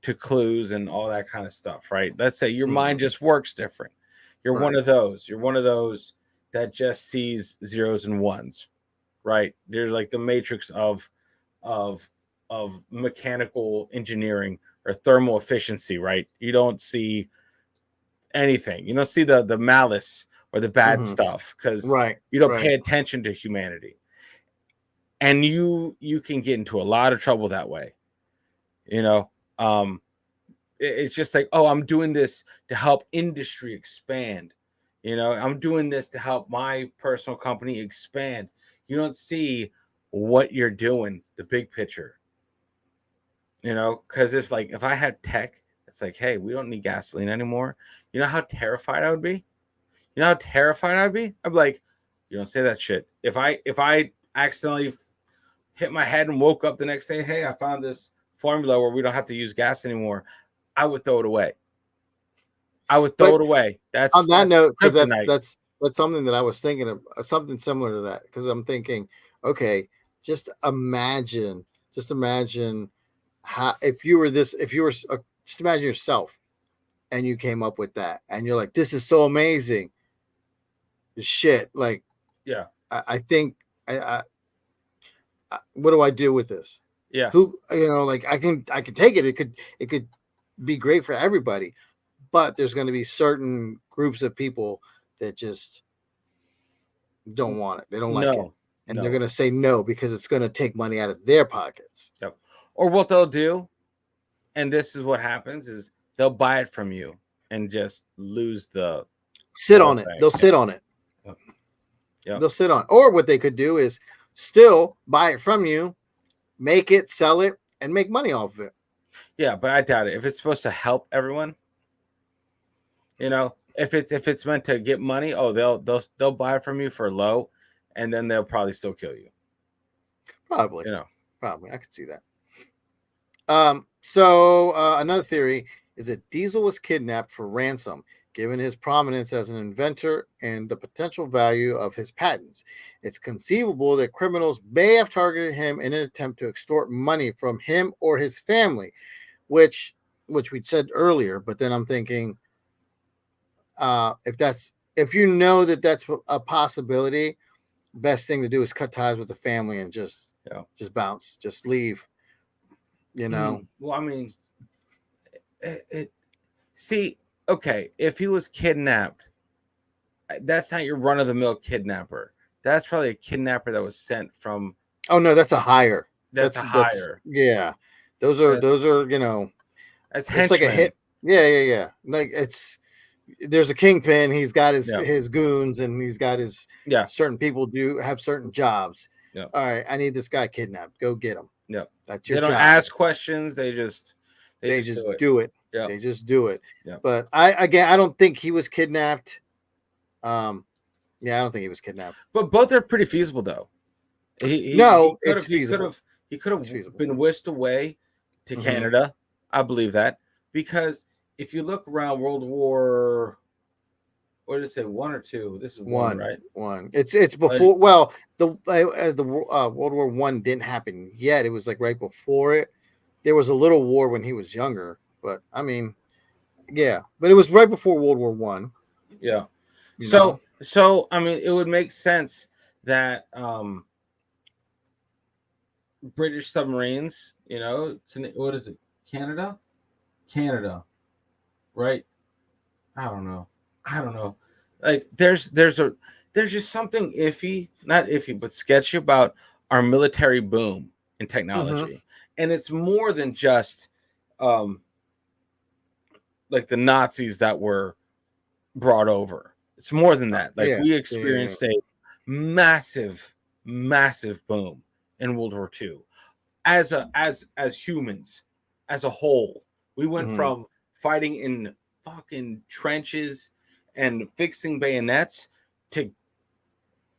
to clues and all that kind of stuff, right? Let's say your mind just works different. You're one of those. You're one of those that just sees zeros and ones, right? There's like the matrix of mechanical engineering or thermal efficiency, right? You don't see anything. You don't see the malice or the bad stuff because you don't pay attention to humanity. And you can get into a lot of trouble that way. It's just like, oh, I'm doing this to help industry expand. I'm doing this to help my personal company expand. You don't see what you're doing, the big picture. Because if I had tech, it's like, hey, we don't need gasoline anymore. You know how terrified I would be? I'd be like, you don't say that shit. If I accidentally hit my head and woke up the next day, hey, I found this formula where we don't have to use gas anymore, I would throw it away. That's on that note, because kryptonite. that's something that I was thinking of, something similar to that. Because I'm thinking, okay, just imagine how if you were just imagine yourself and you came up with that, and you're like, this is so amazing. Shit, like, yeah, I think what do I do with this? Yeah, who like I can take it. It could be great for everybody, but there's going to be certain groups of people that just don't want it. They don't like it, and they're going to say no because it's going to take money out of their pockets. Yep. Or what they'll do, and this is what happens, is they'll buy it from you and just lose the sit on it. They'll sit on it. Yep. They'll sit on it. Or what they could do is still buy it from you, make it, sell it, and make money off of it. Yeah, but I doubt it. If it's supposed to help everyone, if it's meant to get money, oh, they'll buy it from you for low, and then they'll probably still kill you. Probably. Probably. I could see that. So another theory is that Diesel was kidnapped for ransom, given his prominence as an inventor and the potential value of his patents. It's conceivable that criminals may have targeted him in an attempt to extort money from him or his family, which we'd said earlier. But then I'm thinking, if you know that that's a possibility, best thing to do is cut ties with the family and Yeah. just bounce, just leave. You know, Well, I mean, it see, okay, if he was kidnapped, that's not your run of the mill kidnapper. That's probably a kidnapper that was sent from. oh no, that's a hire. That's a That's hire. yeah. That's Those are that's it's like a henchman. hit. Yeah, yeah, yeah. Like it's there's a kingpin. He's got Yeah, his goons and he's got his yeah, certain people do have certain jobs. yeah, All right, I need this guy kidnapped. Go get him. yeah. That's your They don't job. ask questions. They They just just do it. do it. Yeah, They just do it. yeah. But I don't think he was kidnapped. Um, yeah, I don't think he was kidnapped. But both are pretty feasible, though. He No, could it's have he could feasible. have he could have It's feasible. been whisked away to Hmm. Canada. I believe that because if you look around World War, what did it say, one or two? This is one, One, right? one. It's Like, before. Well, the World War One didn't happen yet. It was like right before it. There was a little war when he was younger, but I mean, yeah, but it was right before World War One. yeah. You know. So I mean, it would make sense that British submarines, what is it? Canada, Canada, right? I don't know. I don't know. Like there's just something iffy, not iffy, but sketchy about our military boom in Hmm. technology. And it's more than just um like the Nazis that were brought over. It's more than that. Like Yeah, we yeah, yeah, yeah. experienced a massive, massive boom in World War II as humans, as a whole. We went Hmm. from fighting in fucking trenches and fixing bayonets to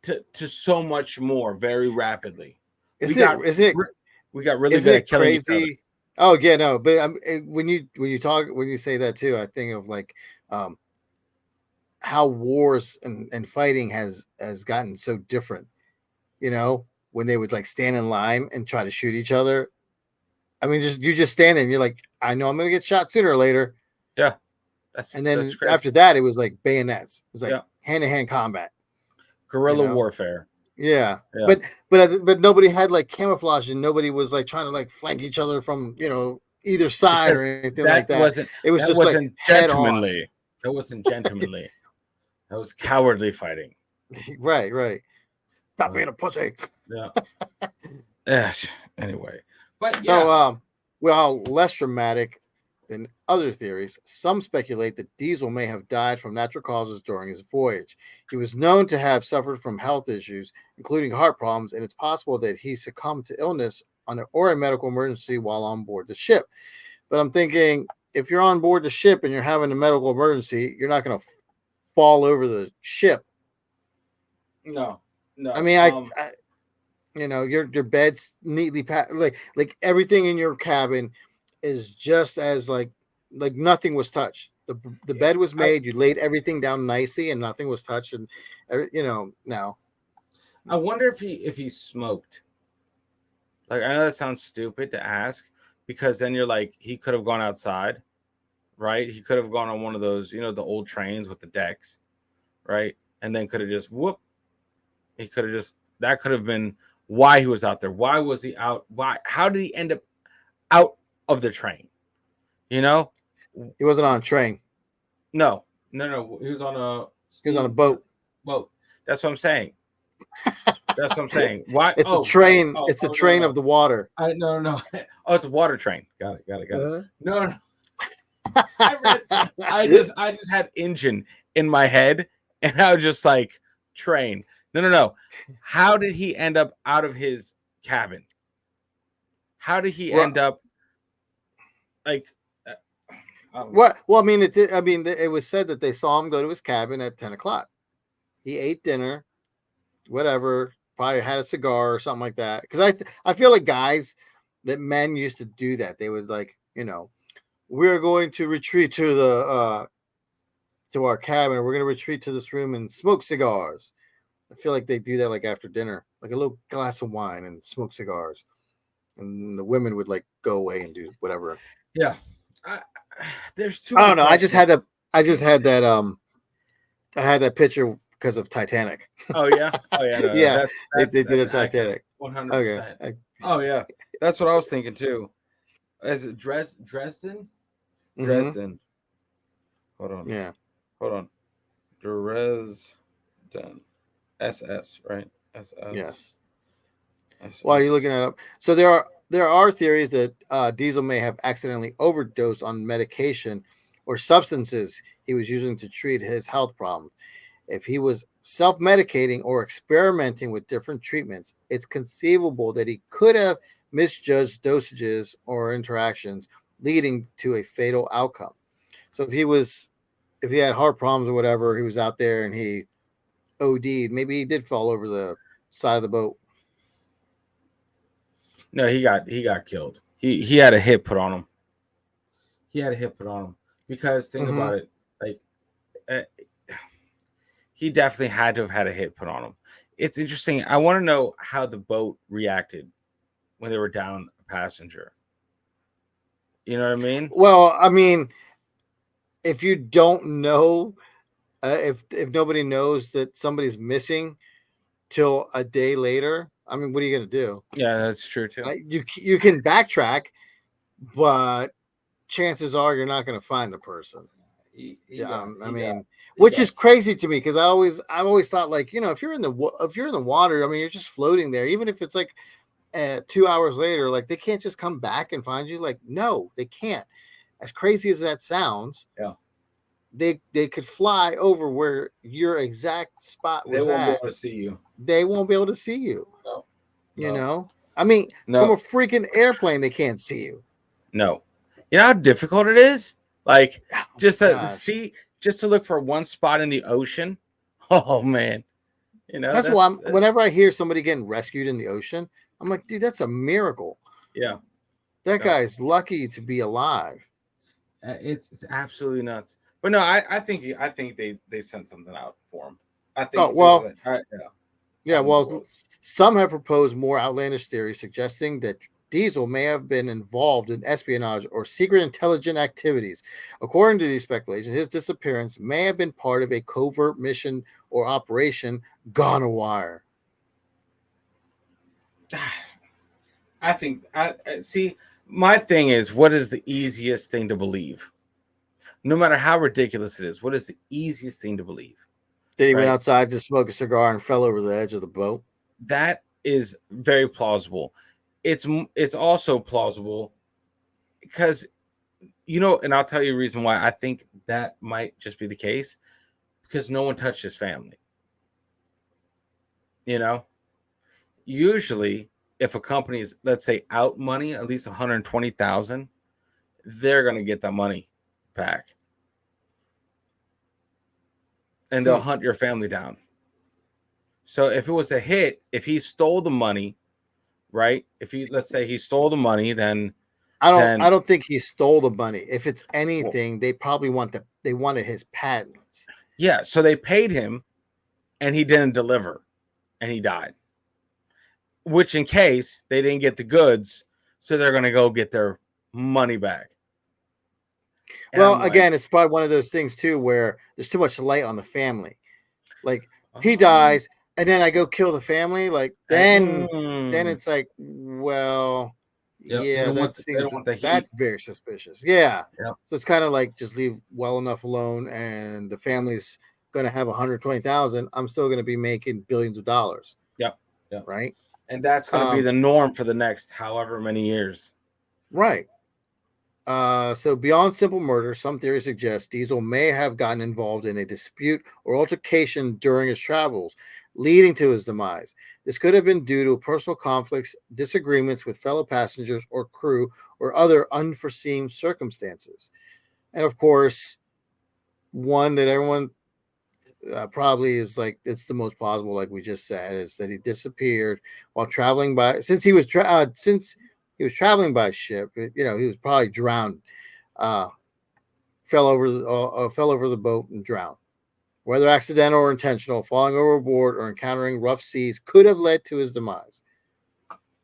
to so much more very rapidly. We Isn't got it? Isn't it? we got really Isn't good at it killing each other. crazy? Oh yeah, no, but when you say that too, I think of like um, how wars and fighting has gotten so different. You know, when they would like stand in line and try to shoot each other. I mean, just you just stand there and you're like, I know I'm gonna get shot sooner or later. Yeah, And that's then crazy. after that, it was like bayonets. It was like Yeah, hand to hand combat. You guerrilla know, warfare. yeah. Yeah, But nobody had like camouflage and nobody was like trying to like flank each other from either side or because anything like that. It was that just like wasn't head on. gentlemanly. That wasn't gentlemanly. That was cowardly fighting. Right, right. Stop Uh, being a pussy. yeah. Eh, anyway, but yeah, So, well, less dramatic than other theories, some speculate that Diesel may have died from natural causes during his voyage. He was known to have suffered from health issues, including heart problems, and it's possible that he succumbed to illness or a medical emergency while on board the ship. But I'm thinking, if you're on board the ship and you're having a medical emergency, you're not going to fall over the ship. no, I no. mean, I your bed's neatly packed, like everything in your cabin is just as like nothing was touched. The bed was I, made. You laid everything down nicely, and nothing was touched. And now I wonder if he smoked. Like I know that sounds stupid to ask because then you're like he could have gone outside, right? He could have gone on one of those, the old trains with the decks, right? And then could have just whoop. He could have just that could have been why he was out there. Why was he out? Why? How did he end up out of the train? You know? he wasn't on a train. No, no, no. He was on a He was on a steam boat. boat. That's what I'm saying. That's what I'm saying. Why? It's a train. It's a No, no, train of no. the water. No, no, no. Oh, it's a water train. Got it. Got it. Got it. Uh-huh. No, no. I read. I just had engine in my head, and I was just like train. No, no, no. How did he end up out of his cabin? How did he well, end up like? uh, I don't know. what? Well, I mean, it was said that they saw him go to his cabin at 10 o'clock. He ate dinner, whatever. Probably had a cigar or something like that. Because I feel like that men used to do that. They would like we're going to retreat to our cabin. We're going to retreat to this room and smoke cigars. I feel like they do that like after dinner, like a little glass of wine and smoke cigars, and the women would like go away and do whatever. Yeah, I, there's too I many don't know. questions. I just had that. I had that picture because of Titanic. Oh yeah. Oh yeah. No, Yeah, that's they that's did that's a accurate. Titanic. Okay. 100%. Oh yeah. That's what I was thinking too. Is it Dresden? Mm-hmm. Dresden. Hold on. Yeah. Hold on. Dresden. SS, right? SS. Yes. While you're SS. looking that up, so there are theories that Diesel may have accidentally overdosed on medication or substances he was using to treat his health problems. If he was self-medicating or experimenting with different treatments, it's conceivable that he could have misjudged dosages or interactions, leading to a fatal outcome. So if he had heart problems or whatever, he was out there and he OD'd. Maybe he did fall over the side of the boat. No, he got killed. He had a hit put on him. He had a hit put on him because think Mm-hmm. about it, like uh, he definitely had to have had a hit put on him. It's interesting. I want to know how the boat reacted when they were down a passenger. You know what I mean? Well, I mean, if you don't know, if nobody knows that somebody's missing till a day later, I mean, what are you gonna do? Yeah, that's true too. You can backtrack, but chances are you're not gonna find the person. He got I he got mean, he which got is crazy to me because I've always thought like if you're in the water, I mean, you're just floating there, even if it's like 2 hours later, like they can't just come back and find you. Like, no, they can't. As crazy as that sounds, yeah. they could fly over where your exact spot They was won't be at. able to see you. They won't be able to see you. No, You no, know, I mean, from no, a freaking airplane, they can't see you. no. You know how difficult it is? Like Oh my just to gosh, see, just to look for one spot in the ocean. Oh man, that's why that's whenever I hear somebody getting rescued in the ocean, I'm like, dude, that's a miracle. yeah, That yeah. guy's lucky to be alive. It's absolutely nuts. But no, I think they sent something out for him. I Oh think there was well, a yeah. I yeah. think there Well, was. some have proposed more outlandish theories suggesting that Diesel may have been involved in espionage or secret intelligent activities. According to these speculations, his disappearance may have been part of a covert mission or operation gone awry. I think I see. My thing is, what is the easiest thing to believe? No matter how ridiculous it is, what is the easiest thing to believe? Then he went Right? outside to smoke a cigar and fell over the edge of the boat. That is very plausible. It's also plausible because and I'll tell you a reason why I think that might just be the case because no one touched his family. You know, usually if a company is, let's say, out money at least 120,000, they're gonna get that money back and they'll Hmm. hunt your family down. So if it was a hit, if he stole the money, right? If he, let's say he stole the money, then I then don't think he stole the money. If it's well, anything, they wanted his patents. yeah, so they paid him and he didn't deliver and he died. Which in case they didn't get the goods, so they're gonna go get their money back. And Well, I'm like, again, it's probably one of those things too where there's too much light on the family. Like he oh, dies, and then I go kill the family. Like then mm, it's like, well, yep, they yeah, don't want they don't want the heat. that's very suspicious. Yeah, Yep, so it's kind of like just leave well enough alone, and the family's going to have 120,000. I'm still going to be making billions of dollars, yep, yep. right? And that's gonna be Um, the norm for the next however many years. right. So beyond simple murder, some theories suggest Diesel may have gotten involved in a dispute or altercation during his travels, leading to his demise. This could have been due to personal conflicts, disagreements with fellow passengers or crew, or other unforeseen circumstances. And of course, one that everyone probably is like it's the most plausible, like we just said, is that he disappeared while traveling by. Since he was traveling by ship, he was probably drowned. Uh, fell over the boat and drowned. Whether accidental or intentional, falling overboard or encountering rough seas could have led to his demise.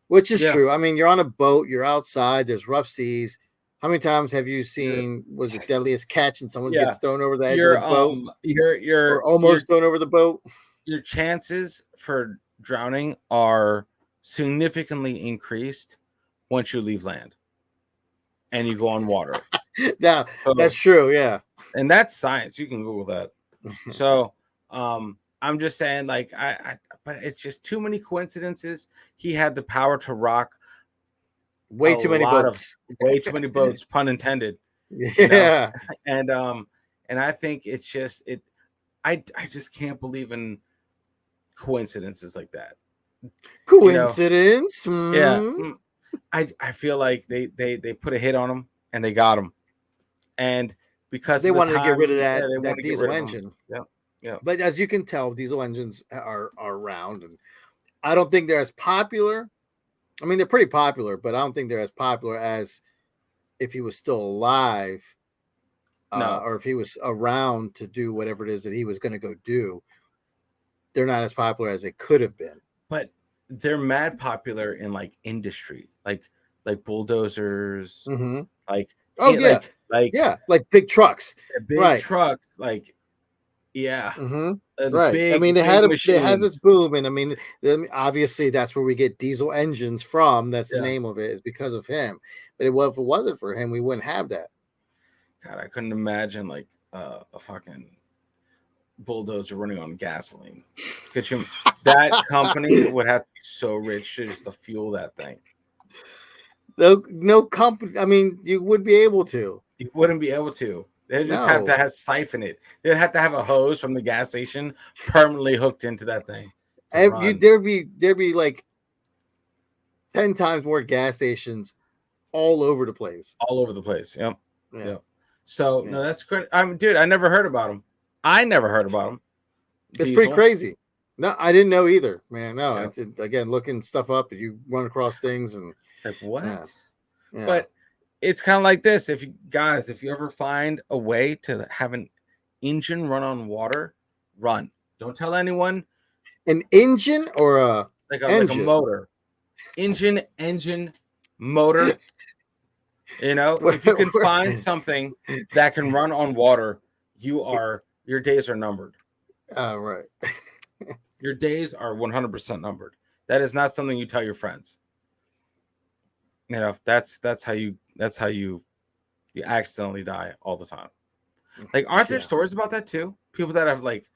Which is Yeah, true. I mean, you're on a boat, you're outside, there's rough seas, How many times have you seen, was it Deadliest Catch, and someone Yeah, gets thrown over the edge of the boat or your almost thrown over the boat? your chances for drowning are significantly increased once you leave land and you go on water. Now, that's So, true. Yeah. and that's science. You can Google that. So, I'm just saying, like, but it's just too many coincidences. He had the power to rock a Way too many lot of boats. way too many boats, pun intended. You know, Yeah. and I think it's just it. I just can't believe in coincidences like that. You know, Coincidence? yeah. Hmm. I feel like they put a hit on him and they got him, and because They of the wanted to get rid of time, yeah, they want that to get diesel rid of him. engine. Yeah, yeah. But as you can tell, diesel engines are around, and I don't think they're as popular. I mean, they're pretty popular, but I don't think they're as popular as if he was still alive, No, or if he was around to do whatever it is that he was going to go do. They're not as popular as they could have been. but they're mad popular in like industry, like bulldozers, Hmm. like Oh yeah, like yeah, like big trucks, big right? trucks, like yeah, Hmm. the Right. I mean, big it has its machines. boom, and I mean, obviously that's where we get diesel engines from. That's the Yeah, name of it, is because of him. But if it wasn't for him, we wouldn't have that. God, I couldn't imagine like a fucking bulldozer running on gasoline. Could you? That company would have to be so rich just to fuel that thing. No company. I mean, you would be able to. You wouldn't be able to. They'd just have to No, have siphon it. They'd have to have a hose from the gas station permanently hooked into that thing to run there'd be like 10 times more gas stations all over the place. all over the place. Yep. Yeah, Yep. So no, yeah. that's great. Dude, I never heard about him. I never heard about him. It's pretty Diesel. crazy. No, I didn't know either, man. No, Yeah. again, looking stuff up, and you run across things, and It's like yeah, what? yeah. But it's kind of like this. If you guys, if you ever find a way to have an engine run on water, run. Don't tell anyone. An engine or a Like a engine? motor. Engine, motor. Where- If you can where- find something that can run on water, your days are numbered. Oh, right. Your days are 100% numbered. That is not something you tell your friends. That's how you accidentally die all the time. Like, aren't there Yeah. stories about that too? People that have like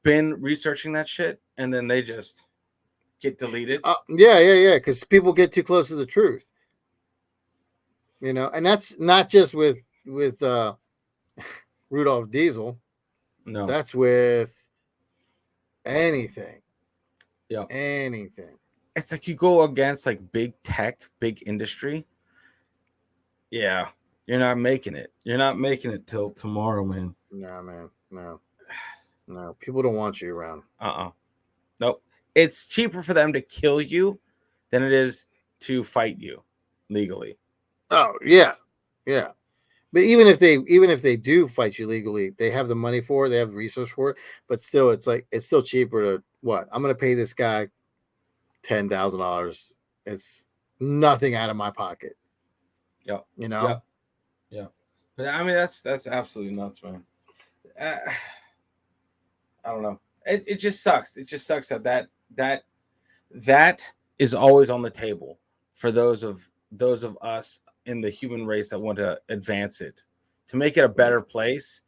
been researching that shit and then they just get deleted. Yeah. Because people get too close to the truth, and that's not just with Rudolph Diesel. No. That's with anything, Yeah. anything. It's like you go against like big tech, big industry. Yeah. You're not making it. You're not making it till tomorrow, man. No, man, no. People don't want you around. Uh-uh. Nope. It's cheaper for them to kill you than it is to fight you legally. Oh yeah, yeah. But even if they do fight you legally, they have the money for it, they have the resource for it. But still, it's still cheaper to what? I'm going to pay this guy $10,000. It's nothing out of my pocket. Yep. You know. Yep. Yeah. But I mean, that's absolutely nuts, man. Uh, I don't know. It just sucks. It just sucks that is always on the table for those of us in the human race that want to advance it, to make it a better place.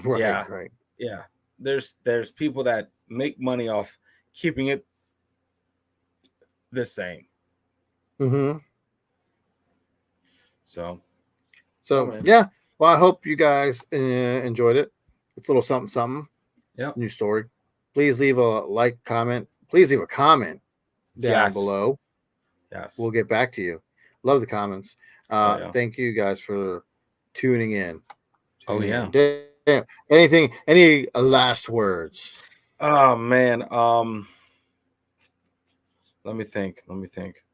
Right, Yeah, right. yeah. There's people that make money off keeping it the same. Mm-hmm. So, oh So man, yeah. Well, I hope you guys enjoyed it. It's a little something, something. yep, New story. Please leave a like, comment. Please leave a comment down yes, below. yes. We'll get back to you. Love the comments. Oh yeah, Thank you guys for tuning in. oh yeah. Damn. Any last words? Oh man, let me think. Let me think.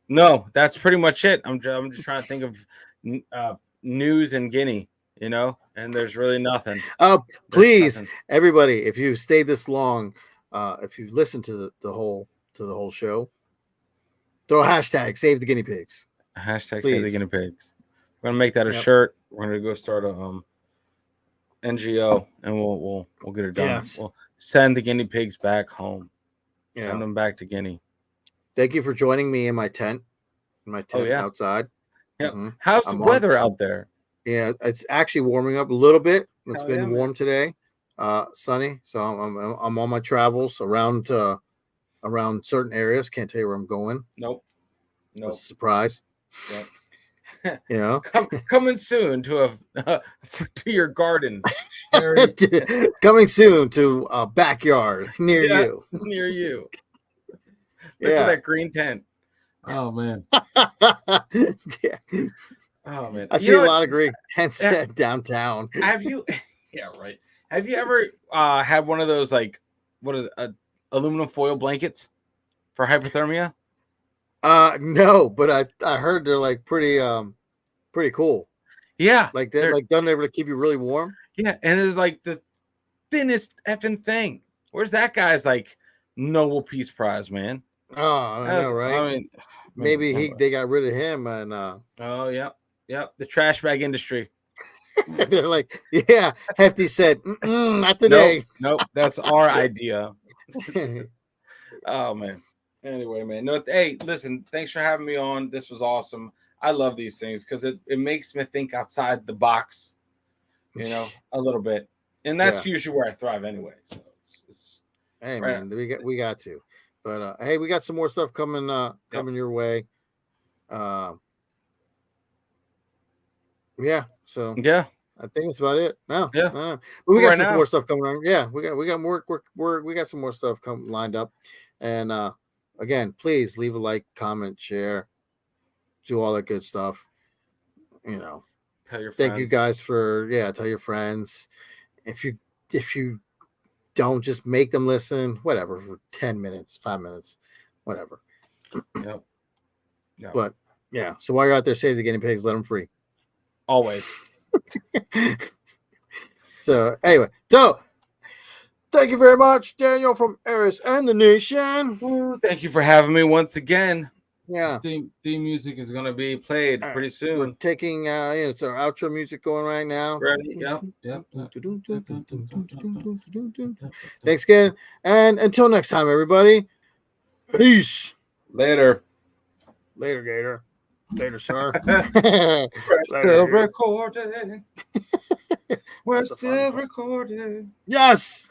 No, that's pretty much it. I'm just trying to think of news in Guinea, and there's really nothing. There's Please, nothing. everybody, if you stayed this long, if you listened to the whole show, throw a hashtag save the guinea pigs. Hashtag save the Please. guinea pigs. We're gonna make that a Yep. shirt. We're gonna go start a NGO, and we'll get it done. Yes. We'll send the guinea pigs back home. Send Yeah. them back to Guinea. Thank you for joining me in my tent. Oh yeah. Outside. Yeah. Mhm. How's the I'm on. weather out there? Yeah, it's actually warming up a little bit. It's Hell yeah, been man. warm today, sunny. So I'm on my travels around around certain areas. Can't tell you where I'm going. Nope. It's a Nope. surprise. Yep. You know, Coming soon to to your garden. Very coming soon to a backyard near yeah, you. near you. Look for Yeah. that green tent. Oh man. Yeah. Oh man. I You see know a what? lot of green tents Ha- downtown. Have you yeah, right. Have you ever had one of those like what are aluminum foil blankets for hypothermia? No, but I heard they're like pretty cool. Yeah. Like that, They're like done able to keep you really warm. yeah, and it's like the thinnest effing thing. Where's that guy's like Nobel Peace Prize, man? Oh, I know, right? I mean, man. Maybe Anyway. they got rid of him, and Oh yeah, yep. The trash bag industry. they're like, yeah. Hefty said, not Nope, today. nope. That's our idea. Oh man. Anyway, man. No, hey, listen. Thanks for having me on. This was awesome. I love these things because it makes me think outside the box. You know, a little bit, and that's Yeah. usually where I thrive anyway. So it's Hey, right. man, we got to, but hey, we got some more stuff coming Yep. coming your way. Yeah. So Yeah. I think that's about it. No, Yeah. but we For got right some now. more stuff coming on. Yeah, we got more. We got some more stuff lined up, and again, please leave a like, comment, share, do all that good stuff. You know, Tell your thank you friends. guys for tell your friends. If you don't, just make them listen, whatever, for 10 minutes, 5 minutes, whatever. Yep. Yep. But yeah, so while you're out there, save the guinea pigs, let them free. Always. So anyway, so thank you very much, Daniel from Eris and the Nation. Ooh, thank you for having me once again. Yeah. Theme music is going to be played pretty soon. We're taking it's our outro music going right now. Ready? Yep. Thanks again, and until next time, everybody. Peace. Later. Later, Gator. Later, sir. We're still recording. We're That's a fun still part. recording. Yes.